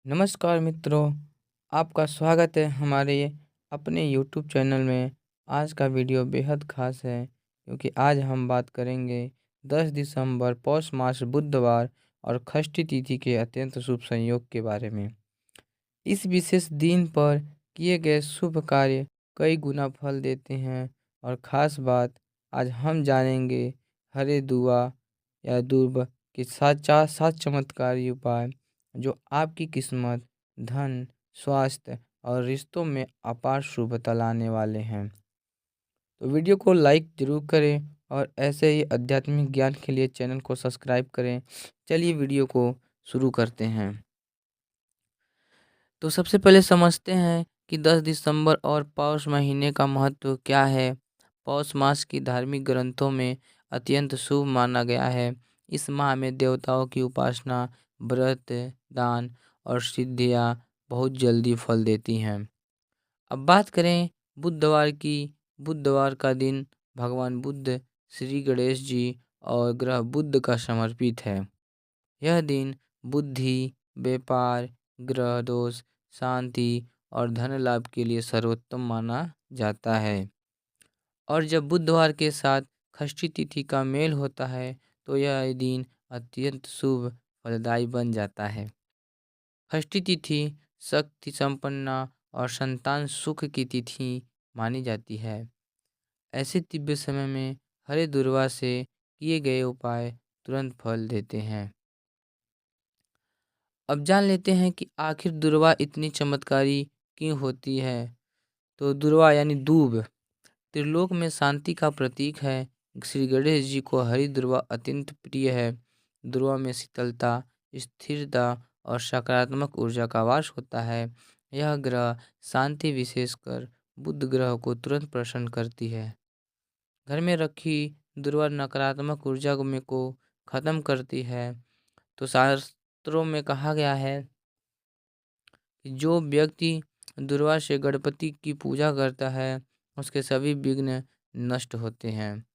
नमस्कार मित्रों, आपका स्वागत है हमारे अपने यूट्यूब चैनल में। आज का वीडियो बेहद खास है क्योंकि आज हम बात करेंगे 10 दिसंबर पौष मास बुधवार और षष्ठी तिथि के अत्यंत शुभ संयोग के बारे में। इस विशेष दिन पर किए गए शुभ कार्य कई गुना फल देते हैं और ख़ास बात आज हम जानेंगे हरे दुआ या दूर्वा के सात चमत्कारी उपाय जो आपकी किस्मत, धन, स्वास्थ्य और रिश्तों में अपार शुभता लाने वाले हैं। तो वीडियो को लाइक ज़रूर करें और ऐसे ही आध्यात्मिक ज्ञान के लिए चैनल को सब्सक्राइब करें। चलिए वीडियो को शुरू करते हैं। तो सबसे पहले समझते हैं कि 10 दिसंबर और पौष महीने का महत्व क्या है। पौष मास की धार्मिक ग्रंथों में अत्यंत शुभ माना गया है। इस माह में देवताओं की उपासना, व्रत, दान और सिद्धियां बहुत जल्दी फल देती हैं। अब बात करें बुधवार की। बुधवार का दिन भगवान बुद्ध, श्री गणेश जी और ग्रह बुध का समर्पित है। यह दिन बुद्धि, व्यापार, ग्रह दोष, शांति और धन लाभ के लिए सर्वोत्तम माना जाता है। और जब बुधवार के साथ षष्ठी तिथि का मेल होता है तो यह दिन अत्यंत शुभ फलदायी बन जाता है। षष्ठी तिथि शक्ति संपन्ना और संतान सुख की तिथि मानी जाती है। ऐसे दिव्य समय में हरे दुर्वा से किए गए उपाय तुरंत फल देते हैं। अब जान लेते हैं कि आखिर दुर्वा इतनी चमत्कारी क्यों होती है। तो दुर्वा यानी दूब त्रिलोक में शांति का प्रतीक है। श्री गणेश जी को हरी दुर्वा अत्यंत प्रिय है। दुर्वा में शीतलता, स्थिरता और सकारात्मक ऊर्जा का वास होता है। यह ग्रह शांति, विशेषकर बुध ग्रह को तुरंत प्रसन्न करती है। घर में रखी दुर्वा नकारात्मक ऊर्जा को खत्म करती है। तो शास्त्रों में कहा गया है कि जो व्यक्ति दुर्वा से गणपति की पूजा करता है उसके सभी विघ्न नष्ट होते हैं।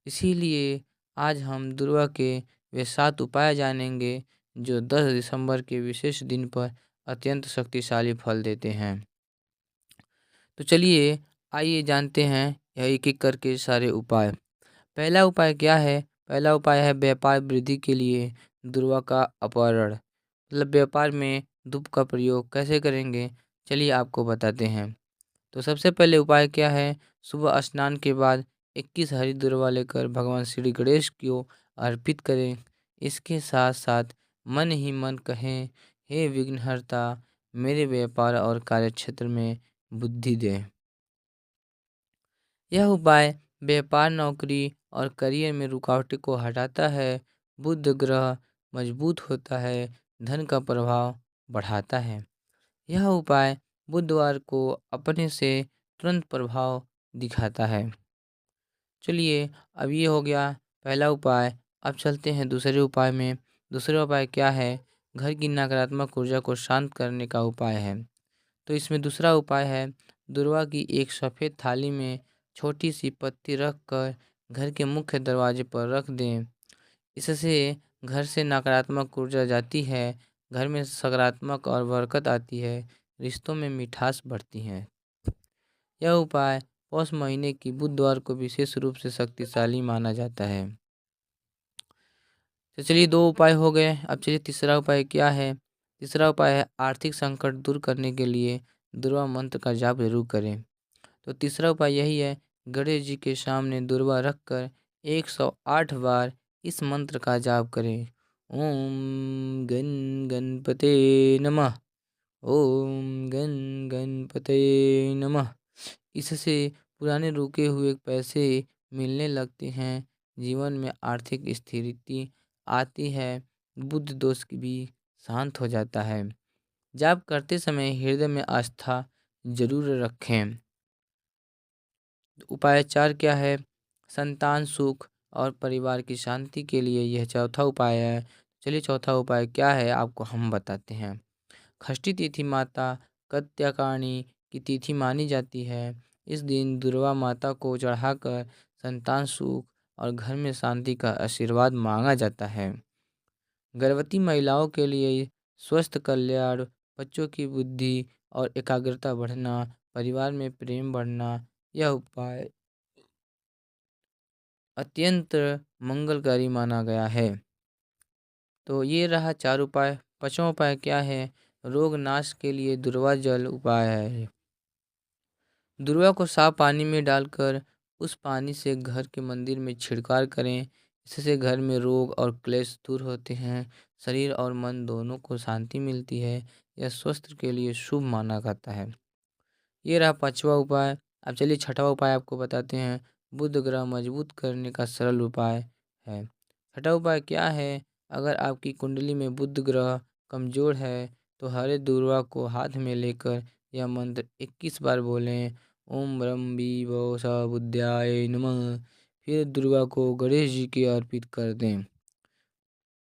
इसीलिए आज हम दुर्वा के वे 7 उपाय जानेंगे जो 10 दिसंबर के विशेष दिन पर अत्यंत शक्तिशाली फल देते हैं। तो चलिए आइए जानते हैं यह एक-एक करके सारे उपाय। पहला उपाय क्या है? पहला उपाय है व्यापार वृद्धि के लिए दुर्वा का अपहरण। मतलब व्यापार में धूप का प्रयोग कैसे करेंगे? चलिए आपको बताते हैं। तो सबसे पहले उपाय क्या है? सुबह स्नान के बाद 21 हरी दुर्वा लेकर भगवान श्री गणेश को अर्पित करें। इसके साथ साथ मन ही मन कहें, हे विघ्नहर्ता, मेरे व्यापार और कार्यक्षेत्र में बुद्धि दें। यह उपाय व्यापार, नौकरी और करियर में रुकावटों को हटाता है। बुध ग्रह मजबूत होता है, धन का प्रभाव बढ़ाता है। यह उपाय बुधवार को अपने से तुरंत प्रभाव दिखाता है। चलिए अब ये हो गया पहला उपाय। अब चलते हैं दूसरे उपाय में। दूसरा उपाय क्या है? घर की नकारात्मक ऊर्जा को शांत करने का उपाय है। तो इसमें दूसरा उपाय है दुर्वा की एक सफ़ेद थाली में छोटी सी पत्ती रख कर घर के मुख्य दरवाजे पर रख दें। इससे घर से नकारात्मक ऊर्जा जाती है, घर में सकारात्मक और बरकत आती है, रिश्तों में मिठास बढ़ती है। यह उपाय पौष महीने की बुधवार को विशेष रूप से शक्तिशाली माना जाता है। तो चलिए 2 उपाय हो गए। अब चलिए तीसरा उपाय क्या है? तीसरा उपाय है आर्थिक संकट दूर करने के लिए दुर्वा मंत्र का जाप जरूर करें। तो तीसरा उपाय यही है, गणेश जी के सामने दुर्वा रखकर 108 बार इस मंत्र का जाप करें। ओम गण गणपते नमः, ओम गण गणपते नमः। इससे पुराने रुके हुए पैसे मिलने लगते हैं, जीवन में आर्थिक स्थिरता आती है, बुद्ध दोष भी शांत हो जाता है। जाप करते समय हृदय में आस्था जरूर रखें। उपाय 4 क्या है? संतान सुख और परिवार की शांति के लिए यह चौथा उपाय है। चलिए चौथा उपाय क्या है आपको हम बताते हैं। षष्ठी तिथि माता कात्यायनी की तिथि मानी जाती है। इस दिन दुर्वा माता को चढ़ाकर संतान सुख और घर में शांति का आशीर्वाद मांगा जाता है। गर्भवती महिलाओं के लिए स्वस्थ कल्याण बच्चों की बुद्धि और एकाग्रता बढ़ना, परिवार में प्रेम बढ़ना। यह उपाय अत्यंत मंगलकारी माना गया है। तो ये रहा 4 उपाय। 5वां उपाय क्या है? रोग नाश के लिए दूर्वा जल उपाय है। दूर्वा को साफ पानी में डालकर उस पानी से घर के मंदिर में छिड़काव करें। इससे घर में रोग और क्लेश दूर होते हैं। शरीर और मन दोनों को शांति मिलती है। यह स्वास्थ्य के लिए शुभ माना जाता है। ये रहा 5वां उपाय। अब चलिए 6वां उपाय आपको बताते हैं। बुध ग्रह मजबूत करने का सरल उपाय है। 6वां उपाय क्या है? अगर आपकी कुंडली में बुध ग्रह कमजोर है तो हरे दूर्वा को हाथ में लेकर यह मंत्र 21 बार बोलें। ओम ब्रह्म भीभो स बुद्धाय नमः। फिर दूर्वा को गणेश जी की अर्पित कर दें।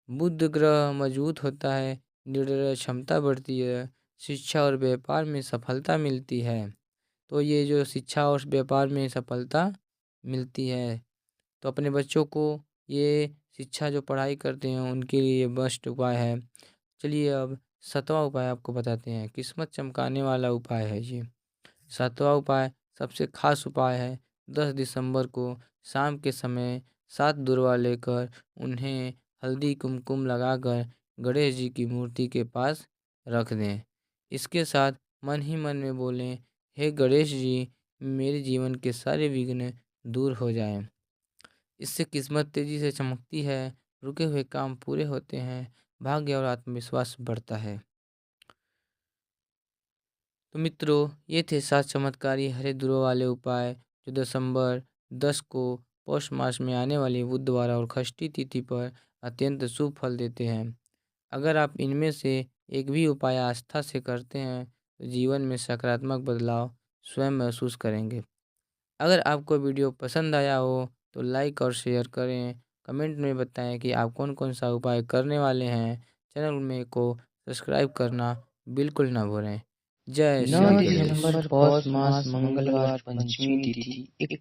बुध ग्रह मजबूत होता है, निर्णय क्षमता बढ़ती है, शिक्षा और व्यापार में सफलता मिलती है। तो ये जो शिक्षा और व्यापार में सफलता मिलती है, तो अपने बच्चों को ये शिक्षा जो पढ़ाई करते हैं उनके लिए ये बेस्ट उपाय है। चलिए अब 7वां उपाय आपको बताते हैं। किस्मत चमकाने वाला उपाय है ये। 7वां उपाय सबसे खास उपाय है। 10 दिसंबर को शाम के समय 7 दुर्वा लेकर उन्हें हल्दी कुमकुम लगाकर गणेश जी की मूर्ति के पास रख दें। इसके साथ मन ही मन में बोलें, हे गणेश जी, मेरे जीवन के सारे विघ्न दूर हो जाएं। इससे किस्मत तेजी से चमकती है, रुके हुए काम पूरे होते हैं, भाग्य और आत्मविश्वास बढ़ता है। तो मित्रों, ये थे 7 चमत्कारी हरे धुआं वाले उपाय जो दिसंबर 10 को पौष मास में आने वाली बुधवार और षष्ठी तिथि पर अत्यंत शुभ फल देते हैं। अगर आप इनमें से एक भी उपाय आस्था से करते हैं तो जीवन में सकारात्मक बदलाव स्वयं महसूस करेंगे। अगर आपको वीडियो पसंद आया हो तो लाइक और शेयर करें। कमेंट में बताएं कि आप कौन कौन सा उपाय करने वाले हैं। चैनल में को सब्सक्राइब करना बिल्कुल ना भूलें। जय 9 श्री गणेश। दिसंबर पौष मास मंगलवार पंचमी तिथि